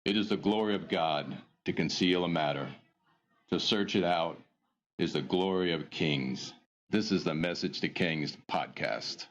It is the glory of God to conceal a matter. To search it out is the glory of kings. This is the Message to Kings podcast.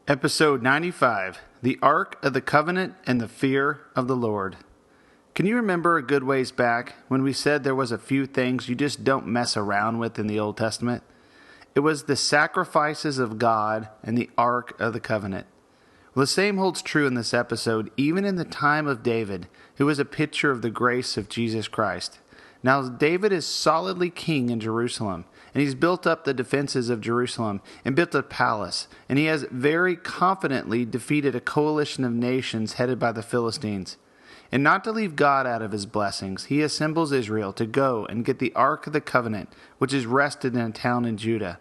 Episode 95, The Ark of the Covenant and the Fear of the Lord. Can you remember a good ways back when we said there was a few things you just don't mess around with in the Old Testament? It was the sacrifices of God and the Ark of the Covenant. Well, the same holds true in this episode, even in the time of David, who was a picture of the grace of Jesus Christ. Now, David is solidly king in Jerusalem, and he's built up the defenses of Jerusalem and built a palace, and he has very confidently defeated a coalition of nations headed by the Philistines. And not to leave God out of his blessings, he assembles Israel to go and get the Ark of the Covenant, which is rested in a town in Judah.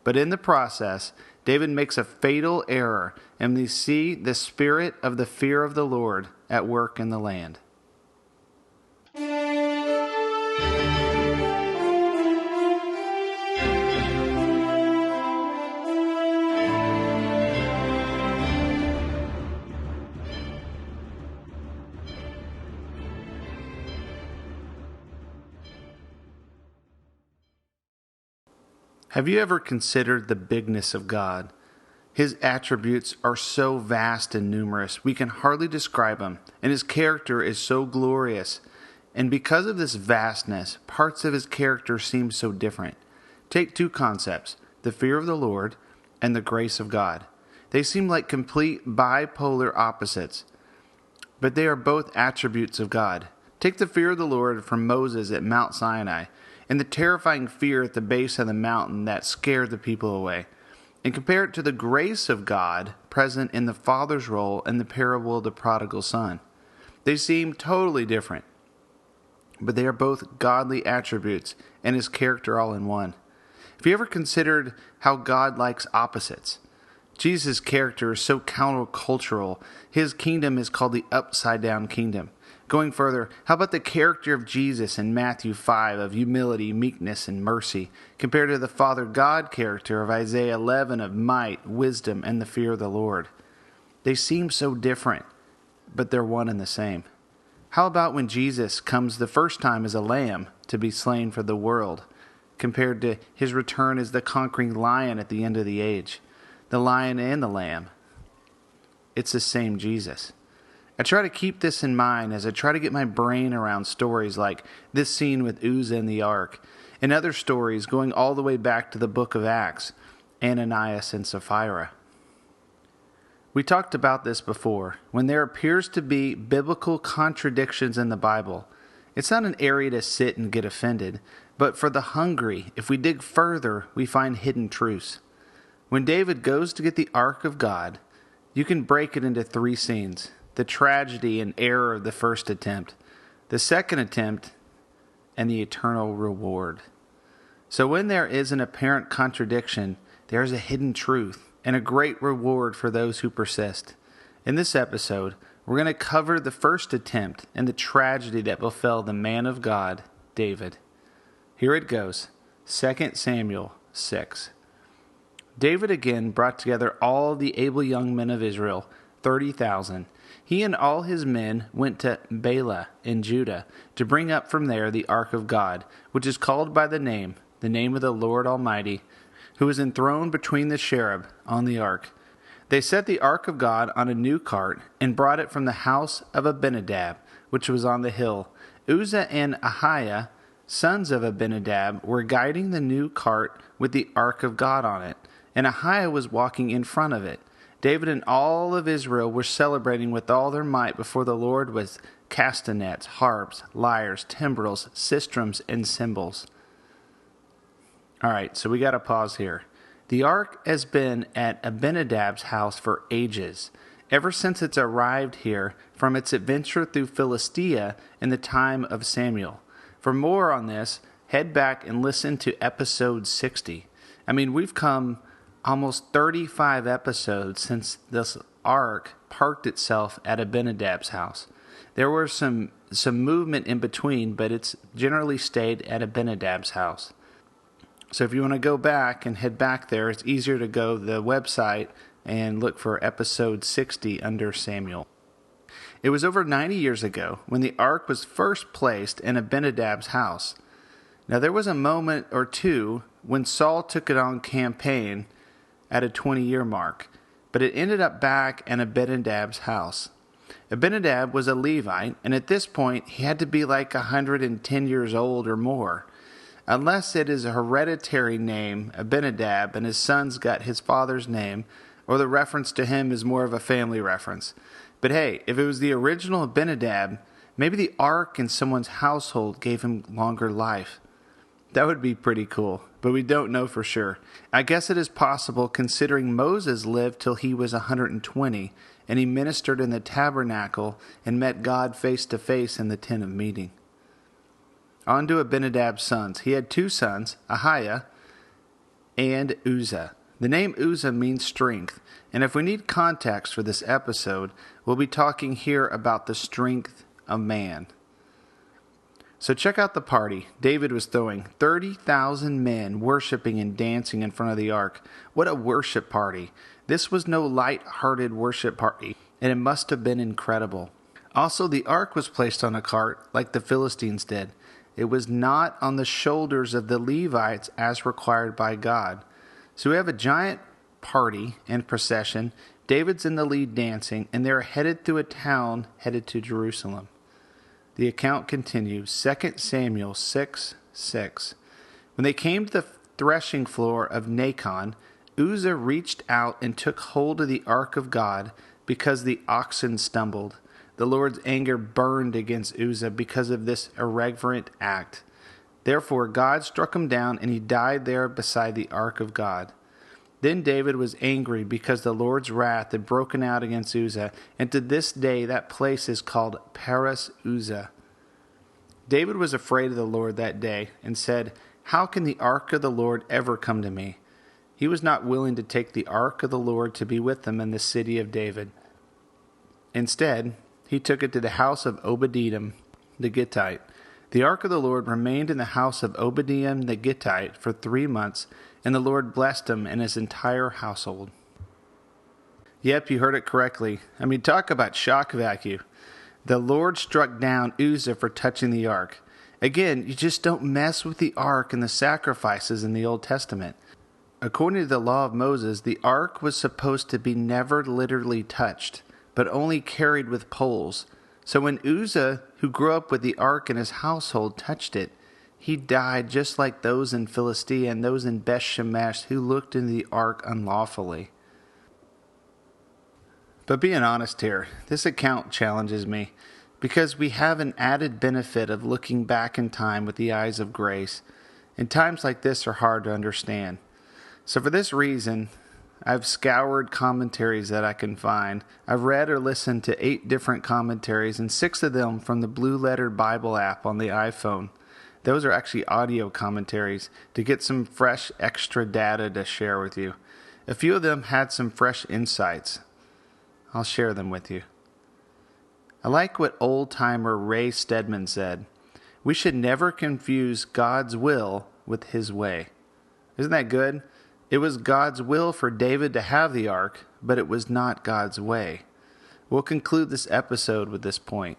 But in the process, David makes a fatal error, and we see the spirit of the fear of the Lord at work in the land. Have you ever considered the bigness of God? His attributes are so vast and numerous, we can hardly describe them, and his character is so glorious. And because of this vastness, parts of his character seem so different. Take two concepts, the fear of the Lord and the grace of God. They seem like complete bipolar opposites, but they are both attributes of God. Take the fear of the Lord from Moses at Mount Sinai, and the terrifying fear at the base of the mountain that scared the people away, and compare it to the grace of God present in the Father's role in the parable of the prodigal son. They seem totally different, but they are both godly attributes and his character all in one. Have you ever considered how God likes opposites? Jesus' character is so countercultural. His kingdom is called the upside-down kingdom. Going further, how about the character of Jesus in Matthew 5 of humility, meekness, and mercy, compared to the Father God character of Isaiah 11 of might, wisdom, and the fear of the Lord? They seem so different, but they're one and the same. How about when Jesus comes the first time as a lamb to be slain for the world, compared to his return as the conquering lion at the end of the age? The lion and the lamb. It's the same Jesus. I try to keep this in mind as I try to get my brain around stories like this scene with Uzzah and the ark, and other stories going all the way back to the book of Acts, Ananias and Sapphira. We talked about this before. When there appears to be biblical contradictions in the Bible, it's not an area to sit and get offended, but for the hungry, if we dig further, we find hidden truths. When David goes to get the Ark of God, you can break it into three scenes: the tragedy and error of the first attempt, the second attempt, and the eternal reward. So when there is an apparent contradiction, there is a hidden truth and a great reward for those who persist. In this episode, we're going to cover the first attempt and the tragedy that befell the man of God, David. Here it goes, 2 Samuel 6. David again brought together all the able young men of Israel, 30,000. He and all his men went to Bela in Judah to bring up from there the Ark of God, which is called by the name of the Lord Almighty, who is enthroned between the cherub on the ark. They set the Ark of God on a new cart and brought it from the house of Abinadab, which was on the hill. Uzzah and Ahiah, sons of Abinadab, were guiding the new cart with the Ark of God on it, and Ahiah was walking in front of it. David and all of Israel were celebrating with all their might before the Lord with castanets, harps, lyres, timbrels, sistrums, and cymbals. All right, so we got to pause here. The ark has been at Abinadab's house for ages, ever since it's arrived here from its adventure through Philistia in the time of Samuel. For more on this, head back and listen to episode 60. I mean, we've come almost 35 episodes since this ark parked itself at Abinadab's house. There were some movement in between, but it's generally stayed at Abinadab's house. So if you want to go back and head back there, it's easier to go to the website and look for episode 60 under Samuel. It was over 90 years ago when the ark was first placed in Abinadab's house. Now there was a moment or two when Saul took it on campaign at a 20-year mark, but it ended up back in Abinadab's house. Abinadab was a Levite, and at this point he had to be like 110 years old or more. Unless it is a hereditary name, Abinadab, and his sons got his father's name, or the reference to him is more of a family reference. But hey, if it was the original Abinadab, maybe the ark in someone's household gave him longer life. That would be pretty cool, but we don't know for sure. I guess it is possible considering Moses lived till he was 120, and he ministered in the tabernacle and met God face to face in the tent of meeting. On to Abinadab's sons. He had two sons, Ahiah and Uzzah. The name Uzzah means strength, and if we need context for this episode, we'll be talking here about the strength of man. So check out the party David was throwing. 30,000 men worshiping and dancing in front of the ark. What a worship party. This was no light-hearted worship party, and it must have been incredible. Also, the ark was placed on a cart like the Philistines did. It was not on the shoulders of the Levites as required by God. So we have a giant party and procession. David's in the lead dancing, and they're headed through a town headed to Jerusalem. The account continues, 2 Samuel 6:6. When they came to the threshing floor of Nacon, Uzzah reached out and took hold of the ark of God because the oxen stumbled. The Lord's anger burned against Uzzah because of this irreverent act. Therefore God struck him down, and he died there beside the ark of God. Then David was angry because the Lord's wrath had broken out against Uzzah, and to this day that place is called Paras Uzzah. David was afraid of the Lord that day and said, "How can the ark of the Lord ever come to me?" He was not willing to take the ark of the Lord to be with him in the city of David. Instead, he took it to the house of Obadiah the Gittite. The ark of the Lord remained in the house of Obadiah the Gittite for 3 months, and the Lord blessed him and his entire household. Yep, you heard it correctly. Talk about shock value. The Lord struck down Uzzah for touching the ark. Again, you just don't mess with the ark and the sacrifices in the Old Testament. According to the law of Moses, the ark was supposed to be never literally touched, but only carried with poles. So when Uzzah, who grew up with the ark in his household, touched it, he died just like those in Philistia and those in Beth-Shemesh who looked into the ark unlawfully. But being honest here, this account challenges me because we have an added benefit of looking back in time with the eyes of grace, and times like this are hard to understand. So for this reason, I've scoured commentaries that I can find. I've read or listened to 8 different commentaries, and 6 of them from the Blue Letter Bible app on the iPhone. Those are actually audio commentaries to get some fresh extra data to share with you. A few of them had some fresh insights. I'll share them with you. I like what old-timer Ray Stedman said. We should never confuse God's will with his way. Isn't that good? It was God's will for David to have the ark, but it was not God's way. We'll conclude this episode with this point.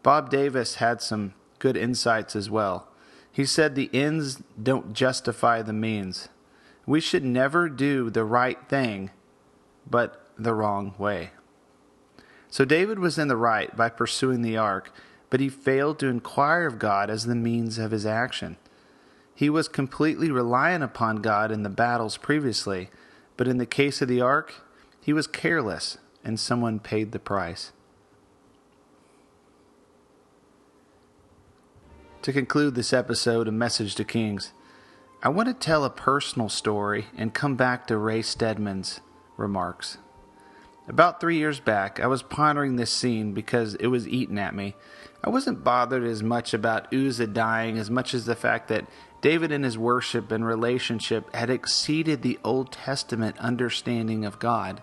Bob Davis had some good insights as well. He said the ends don't justify the means. We should never do the right thing, but the wrong way. So David was in the right by pursuing the ark, but he failed to inquire of God as the means of his action. He was completely reliant upon God in the battles previously, but in the case of the ark, he was careless, and someone paid the price. To conclude this episode of Message to Kings, I want to tell a personal story and come back to Ray Stedman's remarks. About 3 years back, I was pondering this scene because it was eating at me. I wasn't bothered as much about Uzzah dying as much as the fact that David in his worship and relationship had exceeded the Old Testament understanding of God.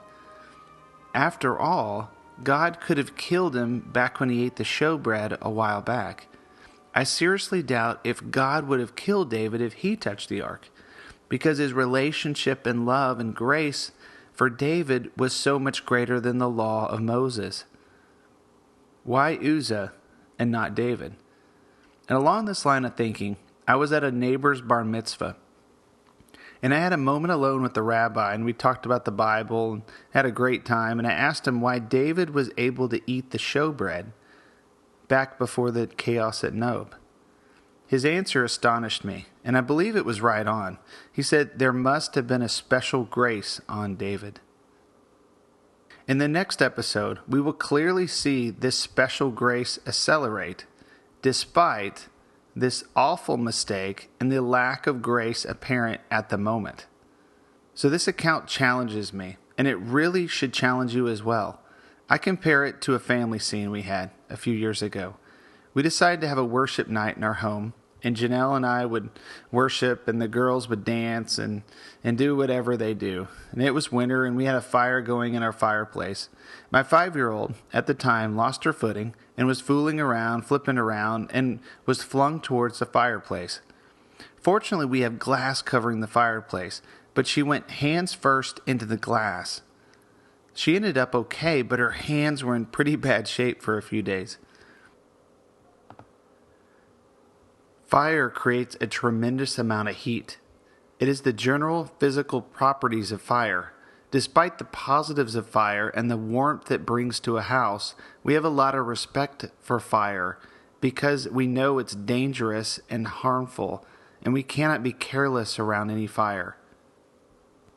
After all, God could have killed him back when he ate the showbread a while back. I seriously doubt if God would have killed David if he touched the ark, because his relationship and love and grace for David was so much greater than the law of Moses. Why Uzzah and not David? And along this line of thinking, I was at a neighbor's bar mitzvah, and I had a moment alone with the rabbi, and we talked about the Bible and had a great time, and I asked him why David was able to eat the showbread back before the chaos at Nob. His answer astonished me, and I believe it was right on. He said there must have been a special grace on David. In the next episode, we will clearly see this special grace accelerate, despite this awful mistake and the lack of grace apparent at the moment. So this account challenges me, and it really should challenge you as well. I compare it to a family scene we had a few years ago. We decided to have a worship night in our home, and Janelle and I would worship, and the girls would dance and do whatever they do. And it was winter, and we had a fire going in our fireplace. My 5-year-old, at the time, lost her footing and was fooling around, flipping around, and was flung towards the fireplace. Fortunately, we have glass covering the fireplace, but she went hands first into the glass. She ended up okay, but her hands were in pretty bad shape for a few days. Fire creates a tremendous amount of heat. It is the general physical properties of fire. Despite the positives of fire and the warmth it brings to a house, we have a lot of respect for fire because we know it's dangerous and harmful, and we cannot be careless around any fire.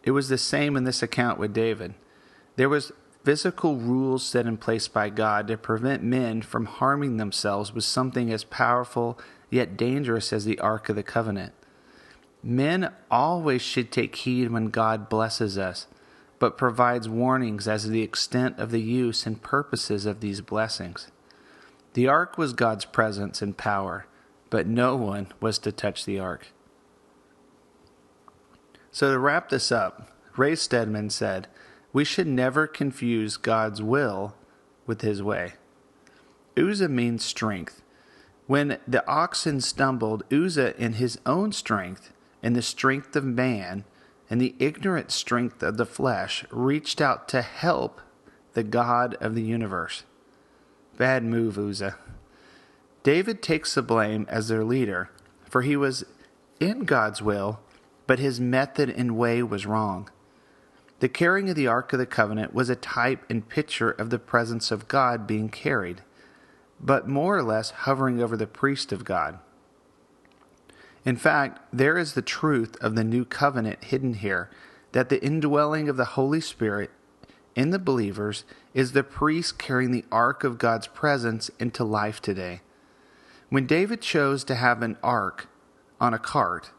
It was the same in this account with David. There was physical rules set in place by God to prevent men from harming themselves with something as powerful yet dangerous as the Ark of the Covenant. Men always should take heed when God blesses us, but provides warnings as to the extent of the use and purposes of these blessings. The ark was God's presence and power, but no one was to touch the ark. So to wrap this up, Ray Stedman said, we should never confuse God's will with his way. Uzzah means strength. When the oxen stumbled, Uzzah in his own strength and the strength of man and the ignorant strength of the flesh reached out to help the God of the universe. Bad move, Uzzah. David takes the blame as their leader, for he was in God's will, but his method and way was wrong. The carrying of the Ark of the Covenant was a type and picture of the presence of God being carried, but more or less hovering over the priest of God. In fact, there is the truth of the new covenant hidden here, that the indwelling of the Holy Spirit in the believers is the priest carrying the ark of God's presence into life today. When David chose to have an ark on a cart,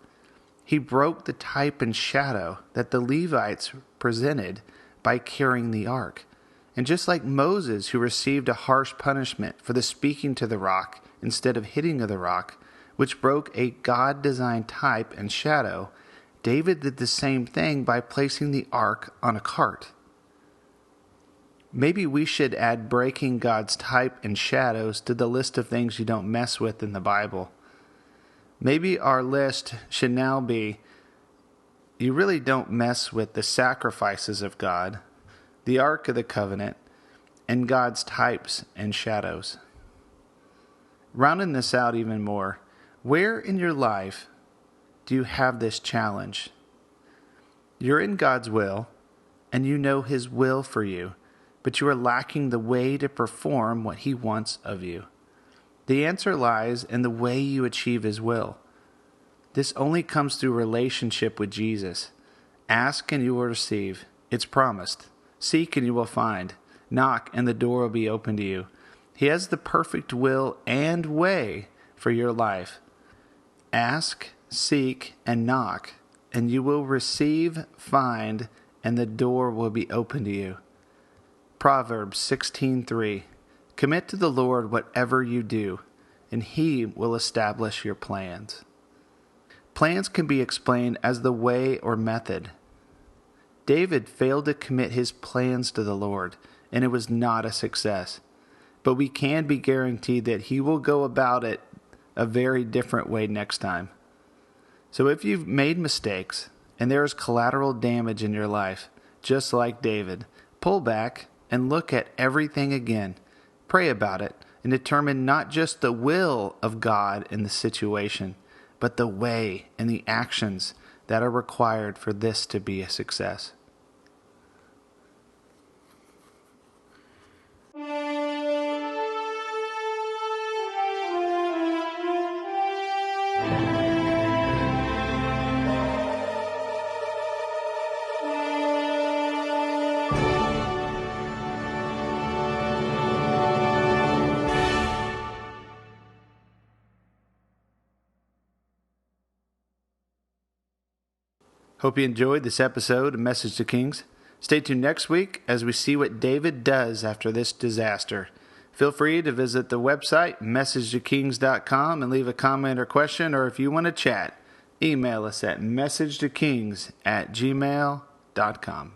he broke the type and shadow that the Levites presented by carrying the ark. And just like Moses, who received a harsh punishment for the speaking to the rock instead of hitting the rock, which broke a God-designed type and shadow, David did the same thing by placing the ark on a cart. Maybe we should add breaking God's type and shadows to the list of things you don't mess with in the Bible. Maybe our list should now be, you really don't mess with the sacrifices of God, the Ark of the Covenant, and God's types and shadows. Rounding this out even more, where in your life do you have this challenge? You're in God's will, and you know His will for you, but you are lacking the way to perform what He wants of you. The answer lies in the way you achieve His will. This only comes through relationship with Jesus. Ask and you will receive. It's promised. Seek and you will find. Knock and the door will be open to you. He has the perfect will and way for your life. Ask, seek, and knock, and you will receive, find, and the door will be open to you. Proverbs 16:3. Commit to the Lord whatever you do, and He will establish your plans. plans can be explained as the way or method. David failed to commit his plans to the Lord, and it was not a success. But we can be guaranteed that he will go about it a very different way next time. So if you've made mistakes and there is collateral damage in your life, just like David, pull back and look at everything again. Pray about it and determine not just the will of God in the situation, but the way and the actions that are required for this to be a success. Hope you enjoyed this episode of Message to Kings. Stay tuned next week as we see what David does after this disaster. Feel free to visit the website, messagetokings.com, and leave a comment or question, or if you want to chat, email us at messagetokings@gmail.com.